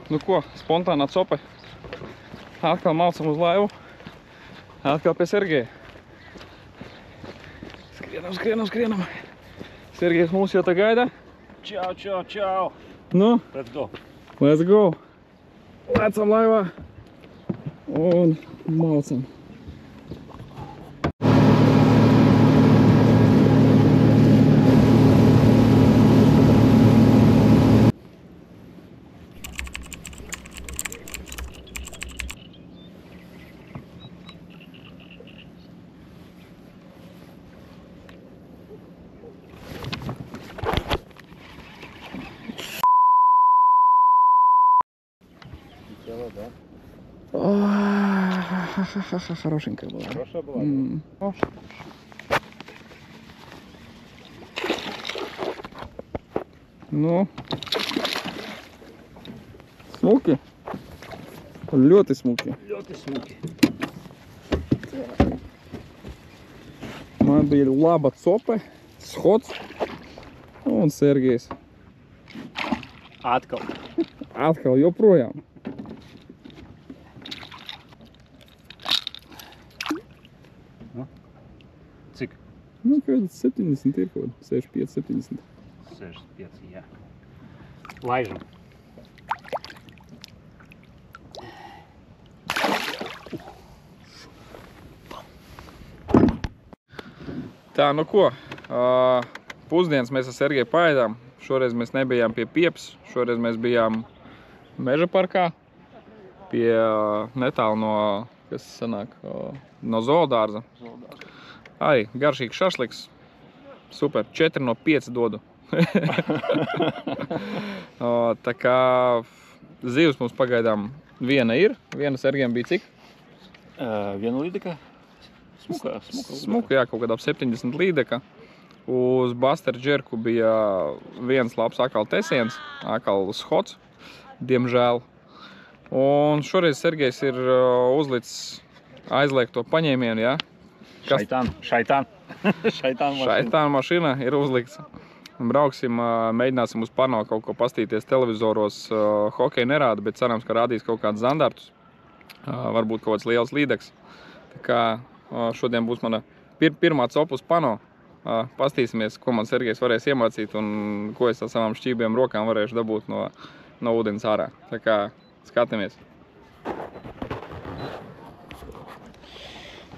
Nu ko, spontānā cope. Atkal malcam uz laivu. Atkal pie Sergeja. Skrienam. Sergejs mūs jau tā gaida. Čau. Nu, let's go. Lecam laivā. Un malcam. Хорошенькая была. Хорошая была? Ну, смуки? Лёты смуки. Man bija laba cope, schots un Sergejs. Atkal joprojām. Cik? Nu, kādas 70 ir kaut, 65, 70. 65, jā. Laižam. Tā, nu ko, pusdienas mēs ar Sergeju paēdām. Šoreiz mēs nebijām pie Pieps, šoreiz mēs bijām Meža parkā, pie netālu no, kas sanāk, no zoodārza. Ai, garšīgs šašliks. Super, 4 no 5 dodu. Tā kā zivs mums pagaidām viena ir. Viena Sergejam bija cik? Viena līdeka? Smuka, jā, kaut kādā ap 70 līdeka. Uz Buster Jerku bija viens labs akal tesiens, akal schots, diemžēl. Un šoreiz Sergejs ir uzlicis aizliegto paņēmienu, jā? Šaitāna mašīna ir uzlikts. Brauksim, mēģināsim uz Pano kaut ko pastīties televizoros. Hokeja nerāda, bet cerams, ka rādīs kaut kādus zandartus. Varbūt kaut kāds liels līdeks. Tā kā šodien būs mana pirmā copa uz Pano. Pastīsimies, ko man Sergejs varēs iemācīt un ko es ar savām šķībiem rokām varēšu dabūt no ūdens ārā. Tā kā skatāmies.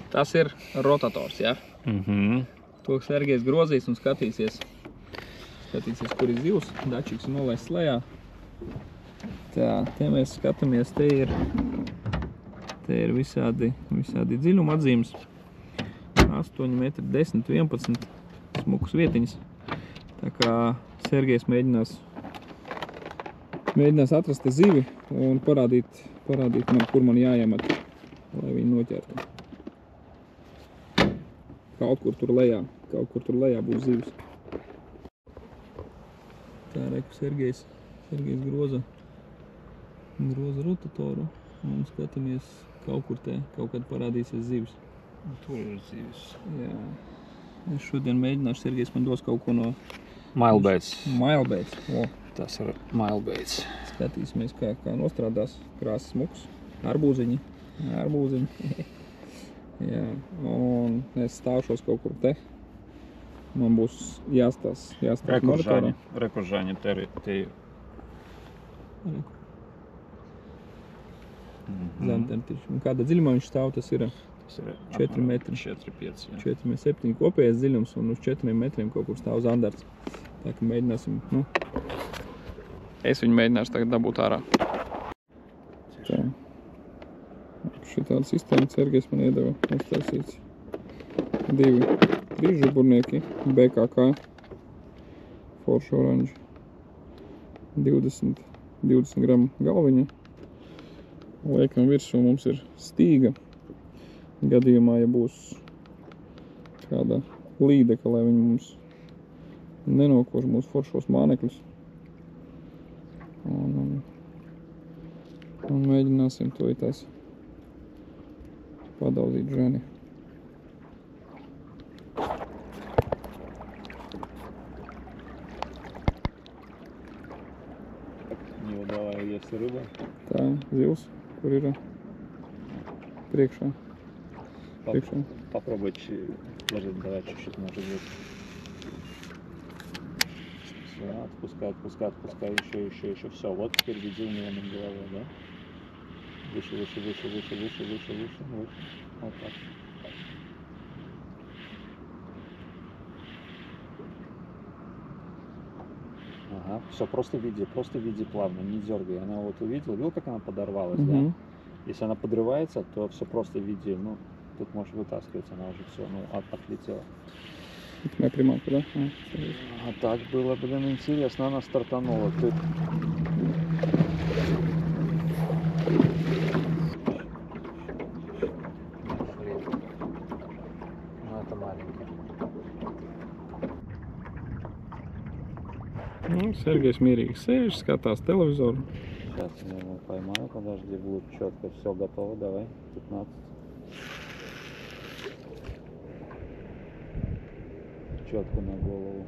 Tas ir rotators, jā? To Sergejs grozīs un skatīsies, kur ir zivs. Dačiks ir nolaists lejā. Tā, te mēs skatāmies, te ir visādi dziļuma atzīmes. 8 metri, 10, 11 smukas vietiņas. Tā kā Sergejs mēģinās atrast te zivi un parādīt man, kur man jāiemet, lai viņu noķertu. Kaut kur tur lejā būs zivs. Tā reku Sergejs groza rotatoru un skatāmies kaut kad parādīsies zivs. Tur ir zivs. Jā. Es šodien mēģināšu, Sergejs man dos kaut ko no Mailbaits. O. Tas ir mailbaits. Skatīsimies, kā nostrādās krāsas smuks. Arbūziņi. Jā. Un es stāvšos kaut kur te. Man būs jāstās monitorā. Rekuržāņi te ir. Zemtemptiši. Un kāda dziļumā viņš stāv, tas ir 4 metri. 4,5. 4,7 kopējais dziļums un uz 4 metriem kaut kur stāv zandarts. Tā kā mēģināsim, es viņu mēģināšu tagad dabūt ārā. Tā. Šitāda sistēma Sergejs man iedeva uztaisīts. 2 trīsžuburnieki, BKK, Forš oranži, 20 gramu galviņa. Liekam virsū mums ir stīga. Gadījumā, ja būs kāda līdeka, lai viņi mums nenokož mūsu foršos mānekļus. Un mēģināsim to itās padaudzīt ženi. Jo, davai. есть рыба. Tā, zivs, kur ir priekšā. Попробовать, даже давай чуть-чуть, может быть. Все, отпускай, еще. Все, вот теперь веди у него над головой, да? Выше. Вот так. Ага, все, просто веди плавно, не дергай. Она вот видел, как она подорвалась, да? Если она подрывается, то все просто веди. Ну, тут можешь вытаскивать, она уже все, отлетела. Это моя приманка, да? А так было, интересно, она стартанула. Ты... Ну, это маленький. Nu, Sergejs mierīgi sēž, skatās televizoru. Сейчас я его поймаю, подожди, вглубь четко, все готово, давай, 15. Четко на голову.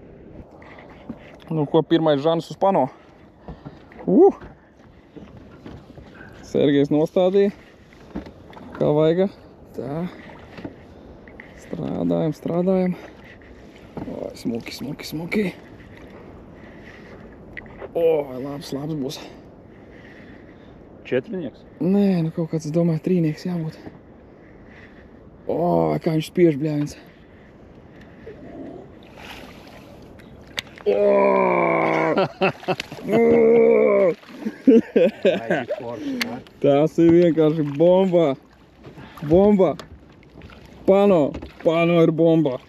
Nu, ko pirmais žanis uz pano? Sergejs nostādīja, kā vajag. Tā. Strādājam. Oi, smuki. Oi, labs būs. Četrinieks? Nē, nu kaut kāds, es domāju, trīnieks jābūt. Oi, kā viņš spiež, bļāviens. Tas ir vienkārši bomba. Pano ir bomba.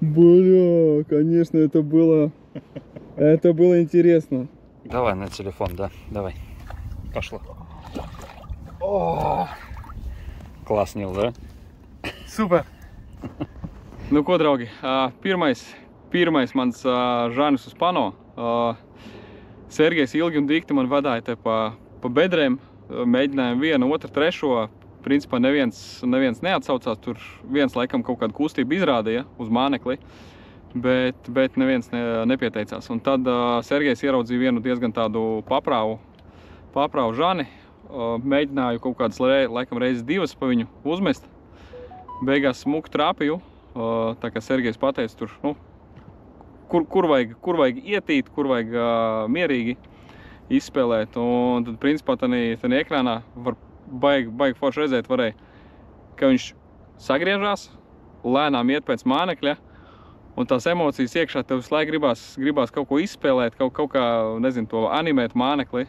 Бля, конечно, это было интересно. Давай на телефон, да, давай. Пошло. Класс, Нил, да? Super! Nu, ko, draugi, pirmais mans žanis uz pano. Sergejs ilgi un dikti man vadāja te pa bedrēm, mēģinājām vienu, otru, trešo. Principā neviens neatsaucās, tur viens laikam kaut kādu kustību izrādīja uz mānekli, bet neviens nepieteicās. Un tad Sergejs ieraudzīja vienu diezgan tādu paprāvu žani, mēģināju kaut kādas laikam reizes divas pa viņu uzmest. Beigās smuku trāpīju, tā kā Sergejs pateica tur, nu, kur vajag ietīt, kur vajag mierīgi izspēlēt. Un tad principā tādā ekrānā var baigi forši redzēt varēja, ka viņš sagriežās, lēnām iet pēc mānekļa, un tās emocijas iekšā tev visu laiku gribās kaut ko izspēlēt, kaut kā, nezinu, to animēt mānekli.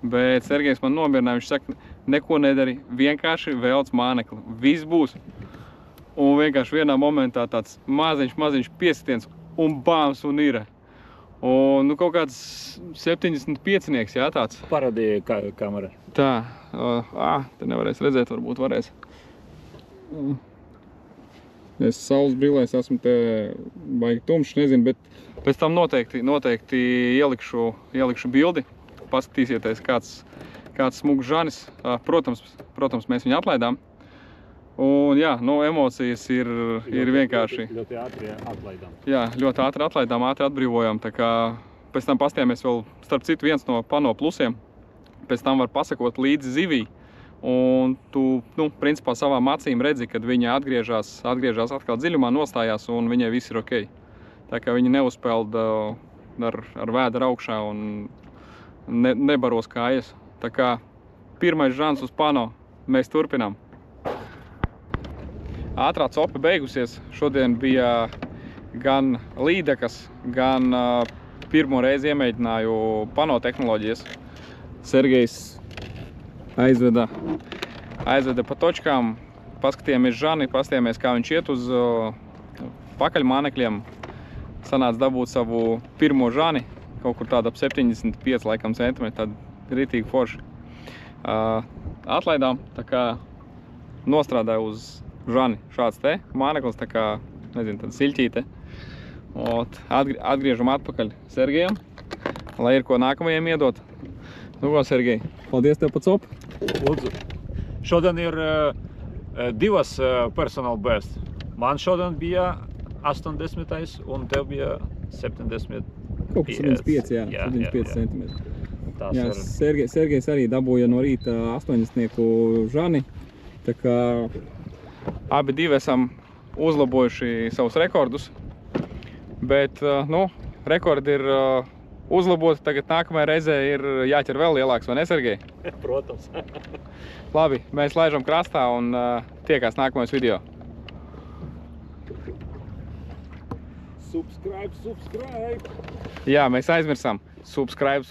Bet Sergejs man nomierināja, viņš saka, neko nedari, vienkārši velc mānekli, viss būs. Un vienkārši vienā momentā tāds maziņš piesitiens, un bāms, un ir. Un, nu, kaut kāds 75-nieks, jā, tāds. Parādīja kamera. Tā, te nevarēs redzēt, varbūt varēs. Es saules brillēs esmu te baigi tumšs, nezinu, bet pēc tam noteikti ielikšu bildi. Paskatīsieties, kāds smugs žanis. Protams, mēs viņu atlaidām. Un jā, no emocijas ir vienkārši. Ļoti ātri atlaidām. Jā, ļoti ātri atlaidām, ātri atbrīvojām. Tā kā pēc tam pastījāmies vēl, starp citu, viens no pano plusiem. Pēc tam var pasakot līdzi zivī. Un tu, nu, principā savām acīm redzi, kad viņa atgriežās atkal dziļumā, nostājās un viņai viss ir ok. Tā kā viņa neuzpeld ar vēdru augšā un nebaros kājas. Tā kā pirmais žans uz pano, mēs turpinām. Ātrā copa beigusies. Šodien bija gan līdekas, gan pirmo reizi iemēģināju pano tehnoloģijas. Sergejs aizveda pa točkām, paskatījāmies žani, paskatījāmies, kā viņš iet uz pakaļmānekļiem. Sanāca dabūt savu pirmo žani, kaut kur tāda ap 75 laikam centimetri, tāda ritīgi forši. Atlaidām, tā kā nostrādāju uz žani šāds te māneklis, tā kā, nezinu, tāda siļķīte. Atgriežam atpakaļ Sergejam, lai ir ko nākamajiem iedot. Nu ko, Sergej, paldies tev par copu. Lūdzu. Šodien ir divas personal best. Man šodien bija 80. un tev bija 70. Kaut kas 75, jā, 75 cm. Tas Jā, ir Sergejs arī dabūja no rīta 80-nieku žani. Tā kā abi divi esam uzlabojuši savus rekordus. Bet, nu, rekordi ir uzlaboti. Tagad nākamajā reizē ir jāķer vēl lielāks, vai ne, Sergej? Protams. Labi, mēs laižam krastā un tiekās nākamajos video. Subscribe. Jā, mēs aizmirsām. Subscribe.